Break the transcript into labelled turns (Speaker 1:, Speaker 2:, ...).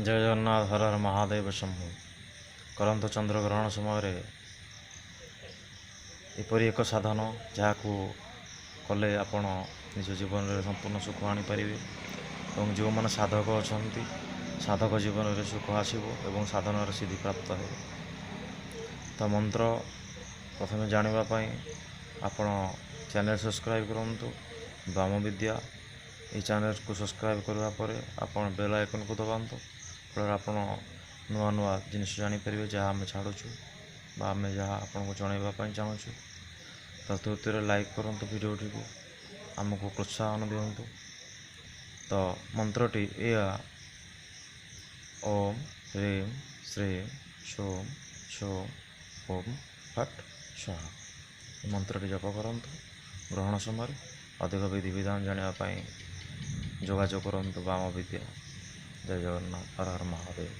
Speaker 1: जय जगन्नाथ हर हर महादेव शंभु। करंत चंद्रग्रहण समय एपरी एक साधन जहाँ कले आपण निज जीवन में संपूर्ण सुख आनीपारे और जो मैंने साधक अच्छा साधक जीवन में सुख आसो और साधन सिद्धि प्राप्त हो। तो मंत्र प्रथम जानापी आपण चैनल सब्सक्राइब करूँ वाम विद्या ये चैनल को सब्सक्राइब करने आप बेल आइकन को दबातु फल आप नुआ नुआ जिनस जापर जहाँ आम छाड़ू आम जहाँ आपको जनवाई चाहूँ। तो तृतीय लाइक करूँ भिडियोटी को आमको प्रोत्साहन दिंतु। तो मंत्रटी या ओम ह्रीं श्रीं सोम सोम ओम फट स्वाहा मंत्रटी जप करूँ। ग्रहण समय अधिक विधि विधान जानापी जोगाजोग करूँ वाम विद्या। जय जगन्नाथ हर हर महादेव।